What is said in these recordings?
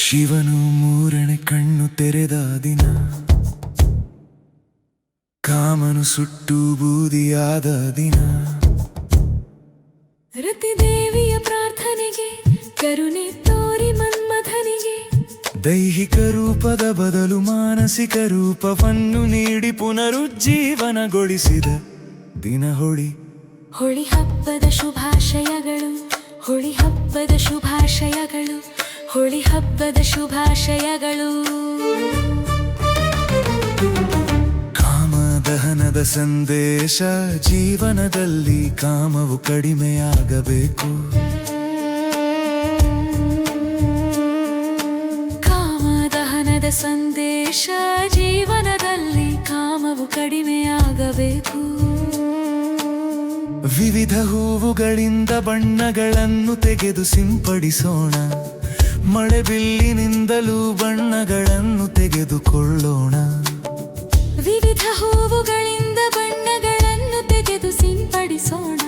ಶಿವನು ಮೂರನೇ ಕಣ್ಣು ತೆರೆದ ದಿನ, ಕಾಮನು ಸುಟ್ಟು ಬೂದಿಯಾದ ದಿನ. ರತಿದೇವಿಯ ಪ್ರಾರ್ಥನೆಗೆ ಕರುಣೆ ತೋರಿ ಮನ್ಮಥನಿಗೆ ದೈಹಿಕ ರೂಪದ ಬದಲು ಮಾನಸಿಕ ರೂಪವನ್ನು ನೀಡಿ ಪುನರುಜ್ಜೀವನಗೊಳಿಸಿದ ದಿನ ಹೋಳಿ. ಹೋಳಿ ಹಬ್ಬದ ಶುಭಾಶಯಗಳು, ಹೋಳಿ ಹಬ್ಬದ ಶುಭಾಶಯಗಳು, ಹೋಳಿ ಹಬ್ಬದ ಶುಭಾಶಯಗಳು. ಕಾಮದಹನದ ಸಂದೇಶ, ಜೀವನದಲ್ಲಿ ಕಾಮವು ಕಡಿಮೆಯಾಗಬೇಕು. ಕಾಮದಹನದ ಸಂದೇಶ, ಜೀವನದಲ್ಲಿ ಕಾಮವು ಕಡಿಮೆಯಾಗಬೇಕು. ವಿವಿಧ ಹೂವುಗಳಿಂದ ಬಣ್ಣಗಳನ್ನು ತೆಗೆದು ಸಿಂಪಡಿಸೋಣ, ಮಳೆಬಿಲ್ಲಿನಿಂದಲೂ ಬಣ್ಣಗಳನ್ನು ತೆಗೆದುಕೊಳ್ಳೋಣ. ವಿವಿಧ ಹೂವುಗಳಿಂದ ಬಣ್ಣಗಳನ್ನು ತೆಗೆದು ಸಿಂಪಡಿಸೋಣ,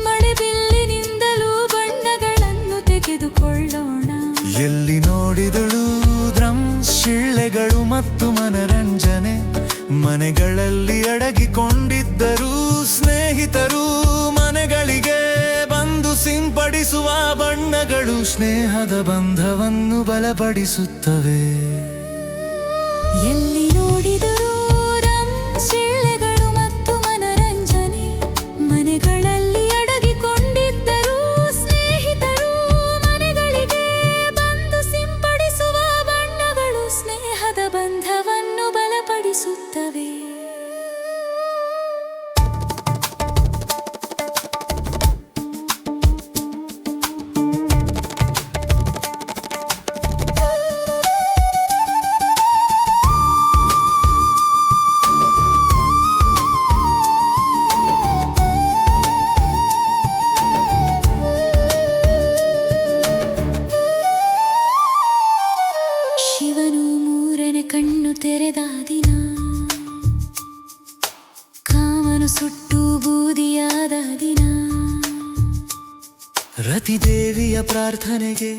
ಮಳೆಬಿಲ್ಲಿನಿಂದಲೂ ಬಣ್ಣಗಳನ್ನು ತೆಗೆದುಕೊಳ್ಳೋಣ. ಎಲ್ಲಿ ನೋಡಿದಳು ಡ್ರಮ್ಸ್, ಶಿಳ್ಳೆಗಳು ಮತ್ತು ಮನರಂಜನೆ, ಮನೆಗಳಲ್ಲಿ ಅಡಗಿಕೊಂಡಿದ್ದರೂ ಸ್ನೇಹಿತರು ಮನೆಗಳಿಗೆ ಬಂದು ಸಿಂಪಡಿಸುವ ಬಣ್ಣಗಳು ಸ್ನೇಹದ ಬಂಧವನ್ನು ಬಲಪಡಿಸುತ್ತವೆ. ಎಲ್ಲಿ ನೋಡಿದರೂ ಡ್ರಮ್ಸ್, ಶಿಳ್ಳೆಗಳು ಮತ್ತು ಮನರಂಜನೆ, ಮನೆಗಳಲ್ಲಿ ಅಡಗಿಕೊಂಡಿದ್ದರೂ ಸ್ನೇಹಿತರು ಮನೆಗಳಿಗೆ ಬಂದು ಸಿಂಪಡಿಸುವ ಬಣ್ಣಗಳು ಸ್ನೇಹದ ಬಂಧವನ್ನು ಬಲಪಡಿಸುತ್ತವೆ. ಶಿವನು ಮೂರನೇ ಕಣ್ಣು ತೆರೆದ ದಿನ, ಕಾಮನು ಸುಟ್ಟು ಬೂದಿಯಾದ ದಿನ. ರತಿದೇವಿಯ ಪ್ರಾರ್ಥನೆಗೆ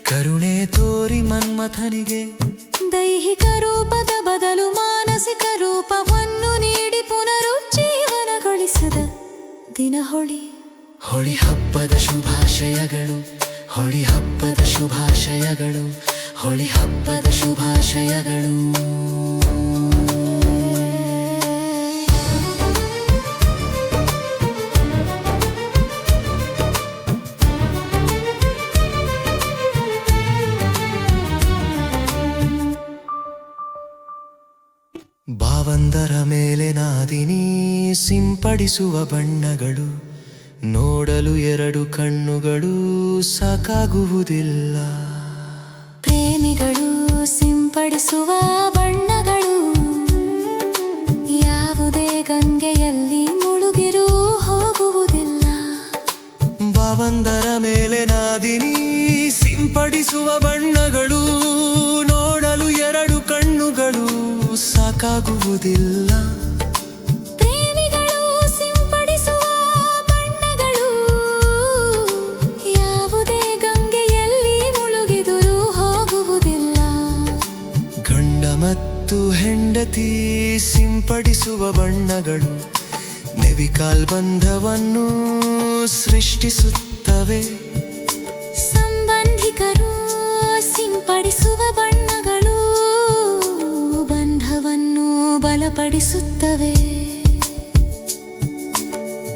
ಕರುಣೆ ತೋರಿ ಮನ್ಮಥನಿಗೆ ದೈಹಿಕ ರೂಪದ ಬದಲು ಮಾನಸಿಕ ರೂಪವನ್ನು ನೀಡಿ ಪುನರುಜ್ಜೀವನಗೊಳಿಸಿದ ದಿನ ಹೋಳಿ. ಹೋಳಿ ಹಬ್ಬದ ಶುಭಾಶಯಗಳು, ಹೋಳಿ ಹಬ್ಬದ ಶುಭಾಶಯಗಳು, ಹೋಳಿ ಹಬ್ಬದ ಶುಭಾಶಯಗಳು. ಭಾವಂದರ ಮೇಲೆ ನಾದಿನಿ ಸಿಂಪಡಿಸುವ ಬಣ್ಣಗಳು, ನೋಡಲು ಎರಡು ಕಣ್ಣುಗಳು ಸಾಕಾಗುವುದಿಲ್ಲ. ಪ್ರೇಮಿಗಳು ಸಿಂಪಡಿಸುವ ಬಣ್ಣಗಳು, ಯಾವುದೇ ಗಂಗೆಯಲ್ಲಿ ಮುಳುಗಿರೂ ಹೋಗುವುದಿಲ್ಲ. ಭಾವಂದರ ಮೇಲೆ ನಾದಿನಿ ಸಿಂಪಡಿಸುವ ಬಣ್ಣಗಳು, ನೋಡಲು ಎರಡು ಕಣ್ಣುಗಳು ಸಾಕಾಗುವುದಿಲ್ಲ. ಪ್ರೇಮಿಗಳು ಸಿಂಪಡಿಸುವ ಬಣ್ಣಗಳು, ಯಾವುದೇ ಗಂಗೆಯಲ್ಲಿ ಮುಳುಗಿದರೂ ಹೋಗುವುದಿಲ್ಲ. ಗಂಡ ಮತ್ತು ಹೆಂಡತಿ ಸಿಂಪಡಿಸುವ ಬಣ್ಣಗಳು, ನೆವಿಕಾಲ್ ಬಂಧವನ್ನು ಸೃಷ್ಟಿಸುತ್ತವೆ. ಸಂಬಂಧಿಕರು ಸಿಂಪಡಿಸುವ ಬಣ್ಣಗಳು ಬಂಧವನ್ನು ಬಲಪಡಿಸುತ್ತವೆ.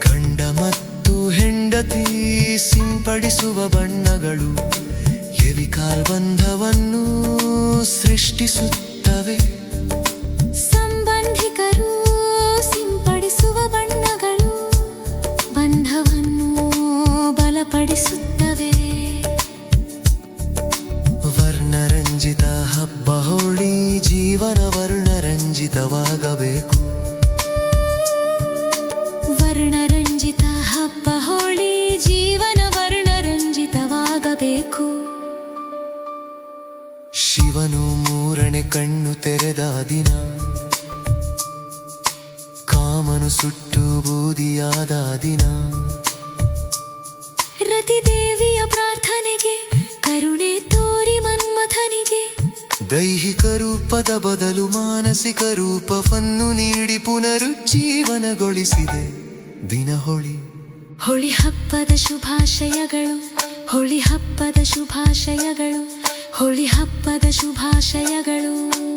ಗಂಡ ಮತ್ತು ಹೆಂಡತಿ ಸಿಂಪಡಿಸುವ ಬಣ್ಣಗಳು ಎವಿಕಾಲ್ ಬಂಧವನ್ನು ಸೃಷ್ಟಿಸುತ್ತವೆ. ಸಂಬಂಧಿಕರು ಸಿಂಪಡಿಸುವ ಬಣ್ಣಗಳು ಬಂಧವನ್ನು ಬಲಪಡಿಸುತ್ತವೆ. ವರ್ಣರಂಜಿತ ಹಬ್ಬ ಹೋಳಿ, ಜೀವನ ವರ್ಣರಂಜಿತವಾಗಬೇಕು. ವರ್ಣರಂಜಿತ ಹಬ್ಬ ಹೋಳಿ, ಜೀವನ ವರ್ಣರಂಜಿತವಾಗಬೇಕು. ಶಿವನು ಮೂರನೇ ಕಣ್ಣು ತೆರೆದ ದಿನ, ಕಾಮನು ಸುಟ್ಟು ಬೂದಿಯಾದ ದಿನ. ರತಿದೇವಿಯ ಪ್ರಾರ್ಥನೆಗೆ ಕರುಣೆ ತೋರಿ ಮನ್ಮಥನಿಗೆ ದೈಹಿಕ ರೂಪದ ಬದಲು ಮಾನಸಿಕ ರೂಪವನ್ನು ನೀಡಿ ಪುನರುಜ್ಜೀವನಗೊಳಿಸಿದೆ ದಿನ ಹೋಳಿ. ಹೋಳಿ ಹಬ್ಬದ ಶುಭಾಶಯಗಳು, ಹೋಳಿ ಹಬ್ಬದ ಶುಭಾಶಯಗಳು, ಹೋಳಿ ಹಬ್ಬದ ಶುಭಾಶಯಗಳು.